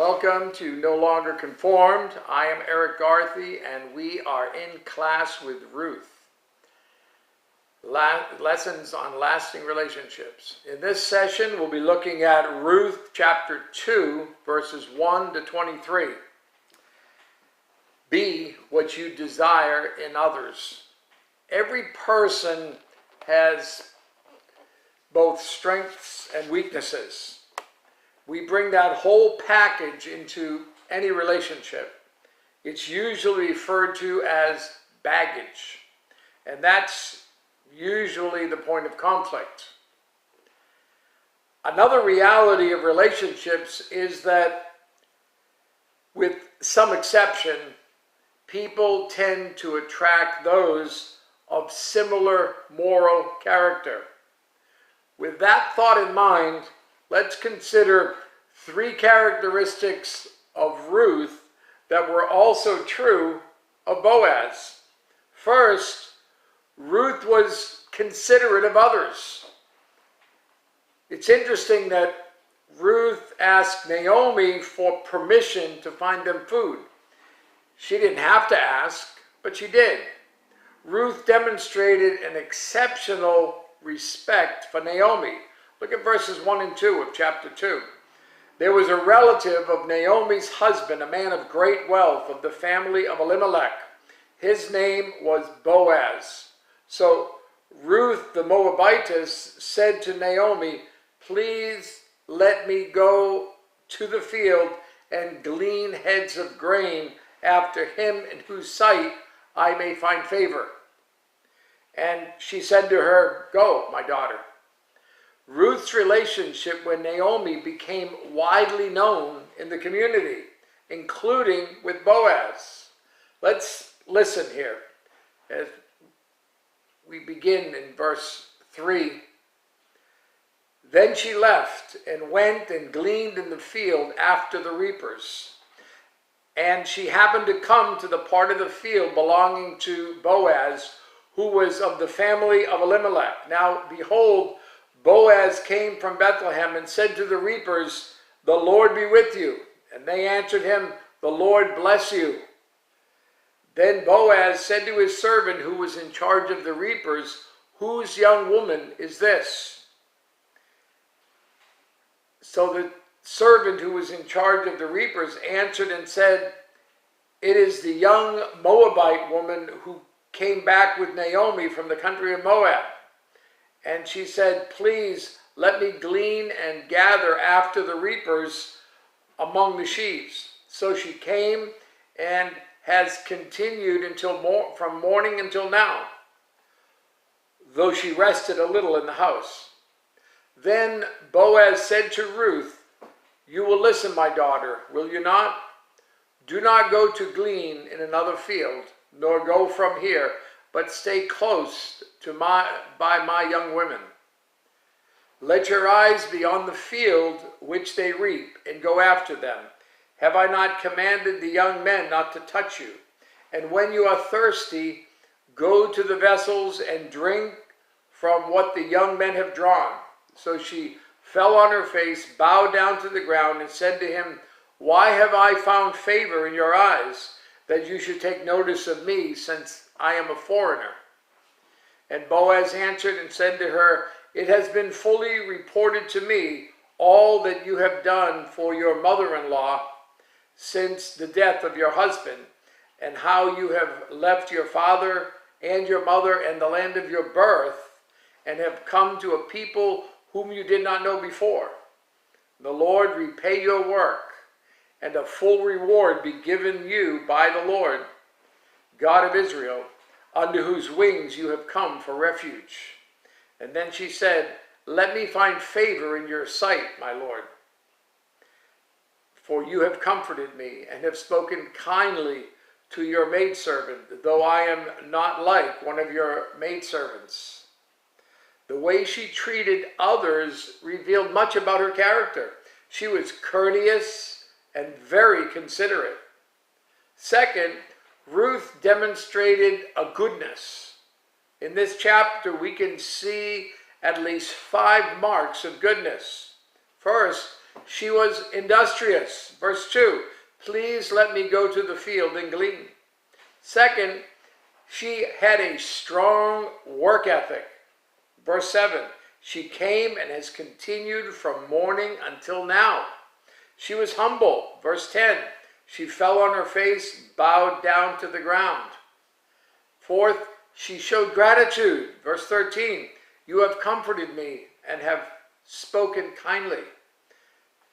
Welcome to No Longer Conformed. I am Erik Garthe, and we are in class with Ruth. Lessons on lasting relationships. In this session, we'll be looking at Ruth chapter 2, verses 1 to 23. Be what you desire in others. Every person has both strengths and weaknesses. We bring that whole package into any relationship. It's usually referred to as baggage, and that's usually the point of conflict. Another reality of relationships is that, with some exception, people tend to attract those of similar moral character. With that thought in mind, let's consider three characteristics of Ruth that were also true of Boaz. First, Ruth was considerate of others. It's interesting that Ruth asked Naomi for permission to find them food. She didn't have to ask, but she did. Ruth demonstrated an exceptional respect for Naomi. Look at verses 1 and 2 of chapter 2. There was a relative of Naomi's husband, a man of great wealth, of the family of Elimelech. His name was Boaz. So Ruth the Moabitess said to Naomi, "Please let me go to the field and glean heads of grain after him in whose sight I may find favor." And she said to her, "Go, my daughter." Ruth's relationship with Naomi became widely known in the community, including with Boaz. Let's listen here as we begin in verse 3. Then she left and went and gleaned in the field after the reapers. And she happened to come to the part of the field belonging to Boaz, who was of the family of Elimelech. Now, behold, Boaz came from Bethlehem and said to the reapers, "The Lord be with you." And they answered him, "The Lord bless you." Then Boaz said to his servant who was in charge of the reapers, "Whose young woman is this?" So the servant who was in charge of the reapers answered and said, "It is the young Moabite woman who came back with Naomi from the country of Moab." And she said, "Please let me glean and gather after the reapers among the sheaves." So she came and has continued from morning until now, though she rested a little in the house. Then Boaz said to Ruth, "You will listen, my daughter, will you not? Do not go to glean in another field, nor go from here, but stay close to by my young women. Let your eyes be on the field which they reap, and go after them. Have I not commanded the young men not to touch you? And when you are thirsty, go to the vessels and drink from what the young men have drawn." So she fell on her face, bowed down to the ground, and said to him, "Why have I found favor in your eyes, that you should take notice of me, since I am a foreigner?" And Boaz answered and said to her, "It has been fully reported to me all that you have done for your mother-in-law since the death of your husband, and how you have left your father and your mother and the land of your birth, and have come to a people whom you did not know before. The Lord repay your work, and a full reward be given you by the Lord, God of Israel, under whose wings you have come for refuge." And then she said, "Let me find favor in your sight, my Lord, for you have comforted me and have spoken kindly to your maidservant, though I am not like one of your maidservants." The way she treated others revealed much about her character. She was courteous and very considerate. Second, Ruth demonstrated a goodness. In this chapter, we can see at least 5 marks of goodness. First, She was industrious. Verse 2, please let me go to the field and glean. Second, she had a strong work ethic. Verse 7, she came and has continued from morning until now. She was humble. Verse 10, she fell on her face, bowed down to the ground. Fourth, she showed gratitude. Verse 13, you have comforted me and have spoken kindly.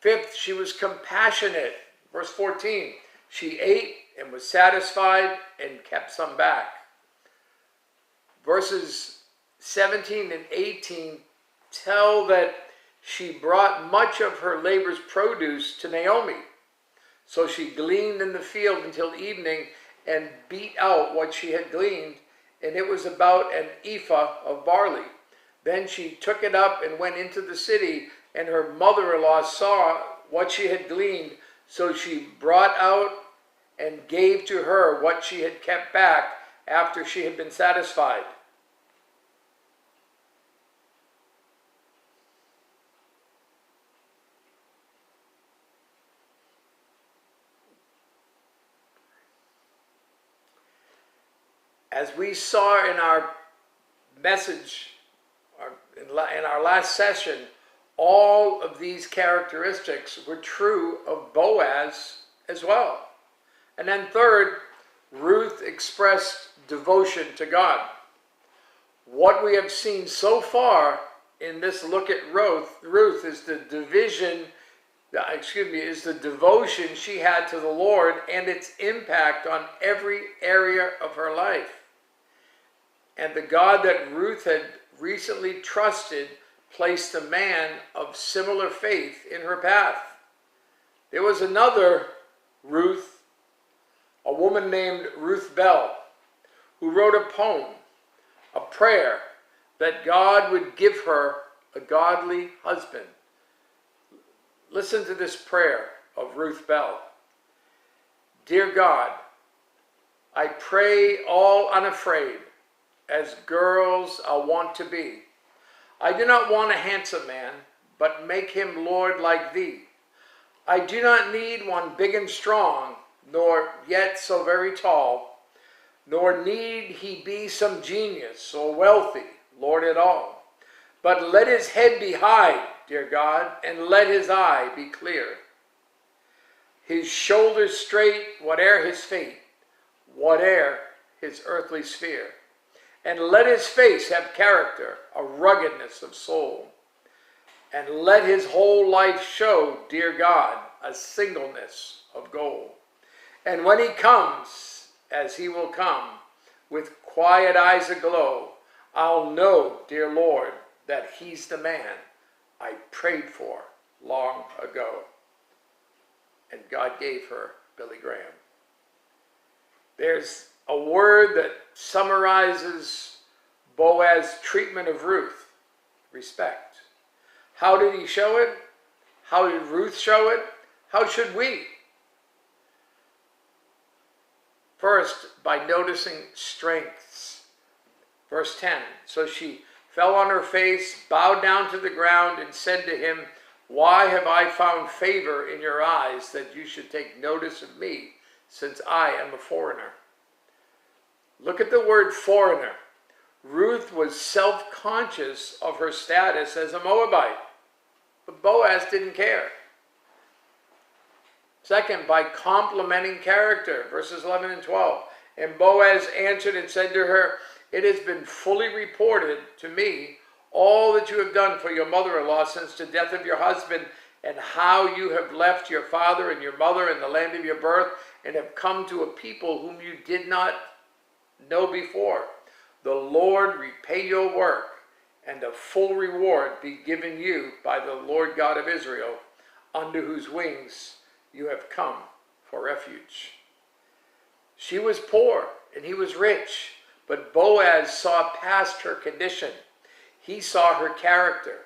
Fifth, she was compassionate. Verse 14, she ate and was satisfied and kept some back. Verses 17 and 18 tell that she brought much of her labor's produce to Naomi. So she gleaned in the field until evening and beat out what she had gleaned, and it was about an ephah of barley. Then she took it up and went into the city, and her mother-in-law saw what she had gleaned, so she brought out and gave to her what she had kept back after she had been satisfied. As we saw in our message, in our last session, all of these characteristics were true of Boaz as well. And then third, Ruth expressed devotion to God. What we have seen so far in this look at Ruth is the devotion she had to the Lord and its impact on every area of her life. And the God that Ruth had recently trusted placed a man of similar faith in her path. There was another Ruth, a woman named Ruth Bell, who wrote a poem, a prayer, that God would give her a godly husband. Listen to this prayer of Ruth Bell. Dear God, I pray all unafraid, as girls are wont to be. I do not want a handsome man, but make him Lord like thee. I do not need one big and strong, nor yet so very tall, nor need he be some genius or wealthy, Lord, at all. But let his head be high, dear God, and let his eye be clear. His shoulders straight, whate'er his fate, whate'er his earthly sphere. And let his face have character, a ruggedness of soul. And let his whole life show, dear God, a singleness of goal. And when he comes, as he will come, with quiet eyes aglow, I'll know, dear Lord, that he's the man I prayed for long ago. And God gave her Billy Graham. There's a word that summarizes Boaz's treatment of Ruth: respect. How did he show it? How did Ruth show it? How should we? First, by noticing strengths. Verse 10, so she fell on her face, bowed down to the ground, and said to him, why have I found favor in your eyes that you should take notice of me, since I am a foreigner? Look at the word foreigner. Ruth was self-conscious of her status as a Moabite, but Boaz didn't care. Second, by complimenting character, verses 11 and 12. And Boaz answered and said to her, it has been fully reported to me all that you have done for your mother-in-law since the death of your husband, and how you have left your father and your mother and the land of your birth, and have come to a people whom you did not know before. The Lord repay your work, and a full reward be given you by the Lord God of Israel, under whose wings you have come for refuge. She was poor and he was rich, but Boaz saw past her condition. He saw her character,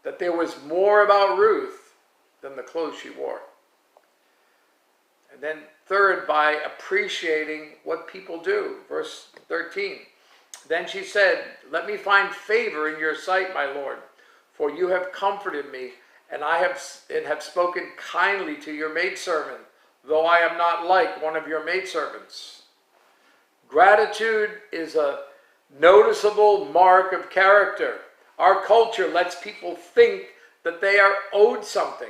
that there was more about Ruth than the clothes she wore. And then third, by appreciating what people do. Verse 13, then she said, let me find favor in your sight, my Lord, for you have comforted me and have spoken kindly to your maidservant, though I am not like one of your maidservants. Gratitude is a noticeable mark of character. Our culture lets people think that they are owed something.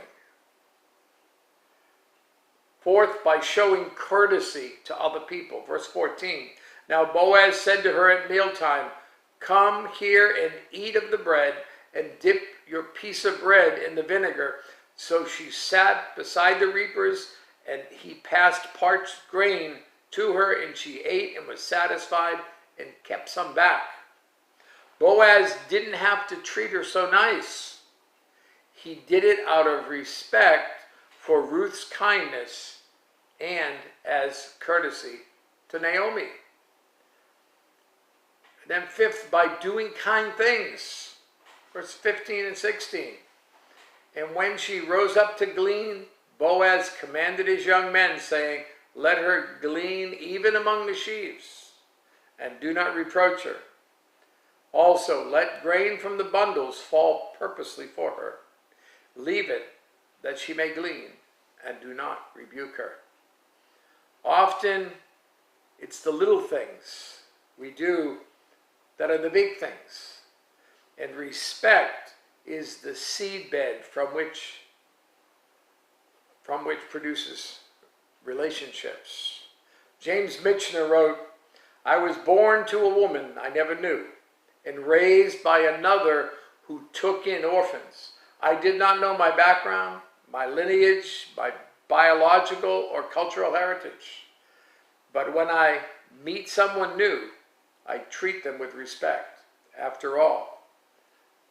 Fourth, by showing courtesy to other people. Verse 14. Now Boaz said to her at mealtime, come here and eat of the bread, and dip your piece of bread in the vinegar. So she sat beside the reapers, and he passed parched grain to her, and she ate and was satisfied and kept some back. Boaz didn't have to treat her so nice. He did it out of respect for Ruth's kindness and as courtesy to Naomi. And then fifth, by doing kind things. Verse 15 and 16. And when she rose up to glean, Boaz commanded his young men, saying, let her glean even among the sheaves, and do not reproach her. Also, let grain from the bundles fall purposely for her. Leave it, that she may glean, and do not rebuke her. Often, it's the little things we do that are the big things. And respect is the seedbed from which produces relationships. James Michener wrote, I was born to a woman I never knew, and raised by another who took in orphans. I did not know my background, my lineage, my biological or cultural heritage. But when I meet someone new, I treat them with respect. After all,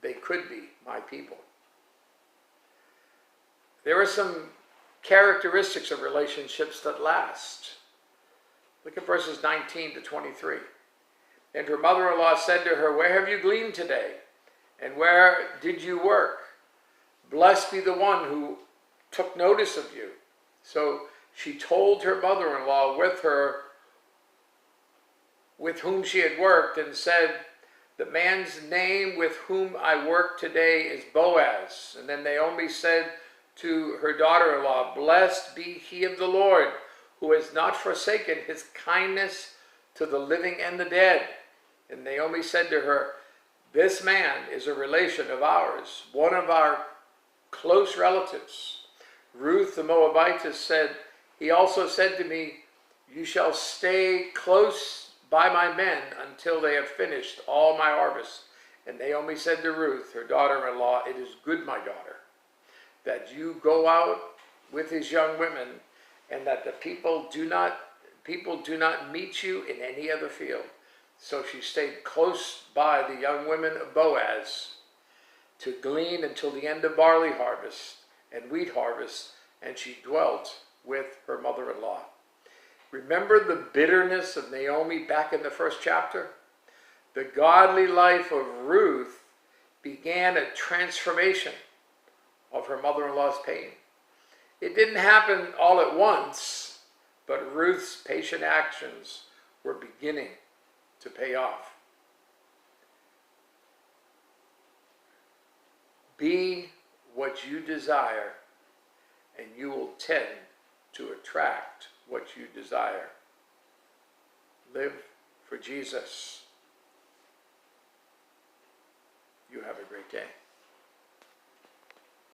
they could be my people. There are some characteristics of relationships that last. Look at verses 19 to 23. And her mother-in-law said to her, where have you gleaned today? And where did you work? Blessed be the one who took notice of you. So she told her mother-in-law with whom she had worked, and said, the man's name with whom I work today is Boaz. And then Naomi said to her daughter-in-law, blessed be he of the Lord, who has not forsaken his kindness to the living and the dead. And Naomi said to her, this man is a relation of ours, one of our close relatives. Ruth the Moabitess said, he also said to me, you shall stay close by my men until they have finished all my harvest. And Naomi said to Ruth, her daughter-in-law, it is good, my daughter, that you go out with his young women, and that the people do not meet you in any other field. So she stayed close by the young women of Boaz to glean until the end of barley harvest and wheat harvest, and she dwelt with her mother-in-law. Remember the bitterness of Naomi back in the first chapter? The godly life of Ruth began a transformation of her mother-in-law's pain. It didn't happen all at once, but Ruth's patient actions were beginning to pay off. Be what you desire, and you will tend to attract what you desire. Live for Jesus. You have a great day.